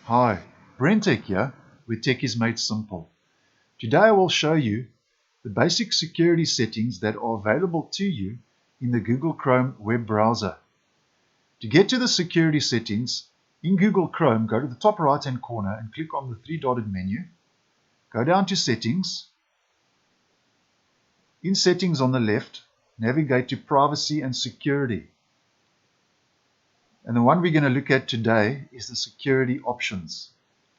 Hi, BrenTech here, where tech is made simple. Today I will show you the basic security settings that are available to you in the Google Chrome web browser. To get to the security settings, in Google Chrome, go to the top right hand corner and click on the three-dotted menu. Go down to Settings. In Settings on the left, navigate to Privacy and Security. And the one we're going to look at today is the security options.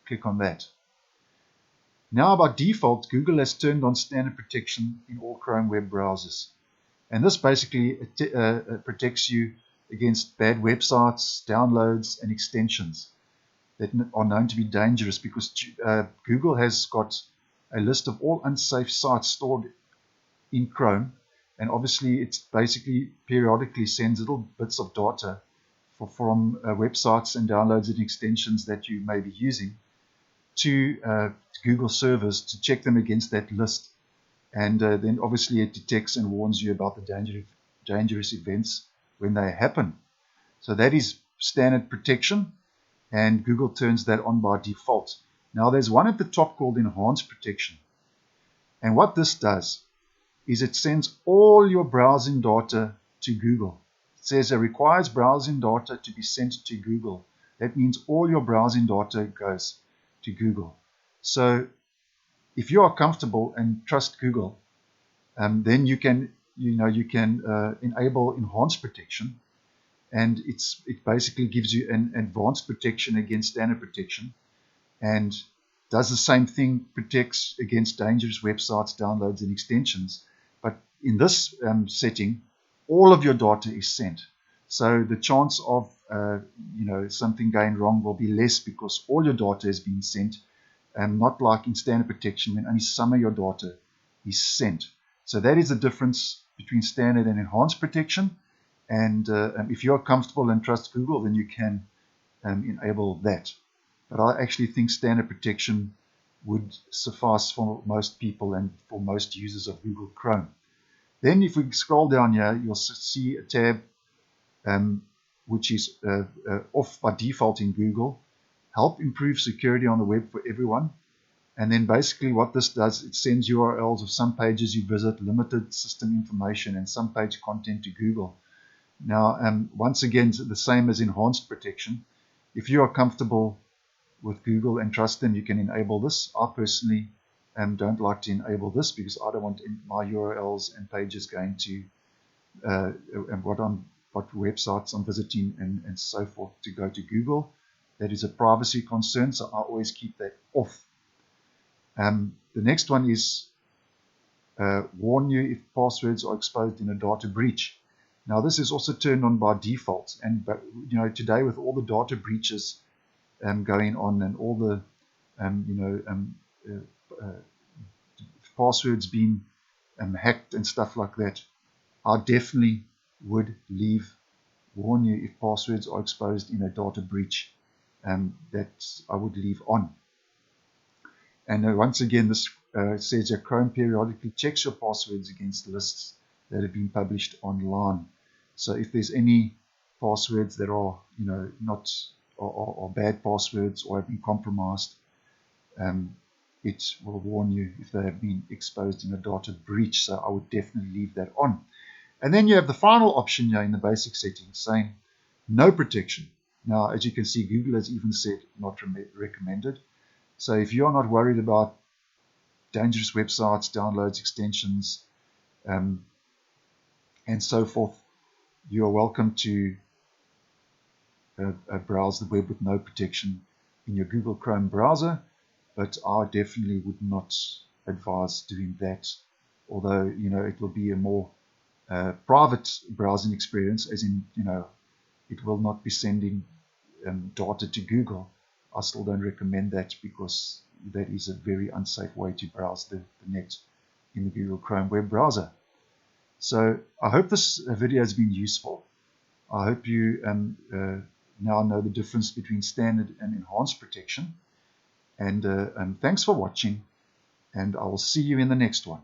Click on that. Now, by default, Google has turned on standard protection in all Chrome web browsers. And this basically protects you against bad websites, downloads, and extensions that are known to be dangerous, because Google has got a list of all unsafe sites stored in Chrome. And obviously, it basically periodically sends little bits of data from websites and downloads and extensions that you may be using to Google servers to check them against that list. And then obviously it detects and warns you about the dangerous events when they happen. So that is standard protection, and Google turns that on by default. Now there's one at the top called enhanced protection. And what this does is it sends all your browsing data to Google. It says it requires browsing data to be sent to Google. That means all your browsing data goes to Google. So if you are comfortable and trust Google, then you can enable enhanced protection, and it basically gives you an advanced protection against standard protection, and does the same thing, protects against dangerous websites, downloads, and extensions. But in this setting, all of your data is sent. So the chance of something going wrong will be less, because all your data is being sent, and not like in standard protection when only some of your data is sent. So that is the difference between standard and enhanced protection. And if you're comfortable and trust Google, then you can enable that. But I actually think standard protection would suffice for most people and for most users of Google Chrome. Then if we scroll down here, you'll see a tab which is off by default in Google. Help improve security on the web for everyone. And then basically what this does, it sends URLs of some pages you visit, limited system information, and some page content to Google. Now, once again, the same as enhanced protection. If you are comfortable with Google and trust them, you can enable this. I personally don't like to enable this, because I don't want my URLs and pages going to what websites I'm visiting and so forth to go to Google. That is a privacy concern, so I always keep that off. The next one is warn you if passwords are exposed in a data breach. Now this is also turned on by default, but today with all the data breaches going on, and all the passwords being hacked and stuff like that, I definitely would warn you if passwords are exposed in a data breach. That I would leave on. And once again, this says that Chrome periodically checks your passwords against lists that have been published online. So if there's any passwords that are not or bad passwords or have been compromised, it will warn you if they have been exposed in a data breach. So I would definitely leave that on. And then you have the final option here in the basic settings saying no protection. Now, as you can see, Google has even said not recommended. So if you're not worried about dangerous websites, downloads, extensions, and so forth, you are welcome to browse the web with no protection in your Google Chrome browser. But I definitely would not advise doing that, although it will be a more private browsing experience, as in it will not be sending data to Google. I still don't recommend that, because that is a very unsafe way to browse the net in the Google Chrome web browser. So I hope this video has been useful. I hope you now know the difference between standard and enhanced protection. And thanks for watching, and I will see you in the next one.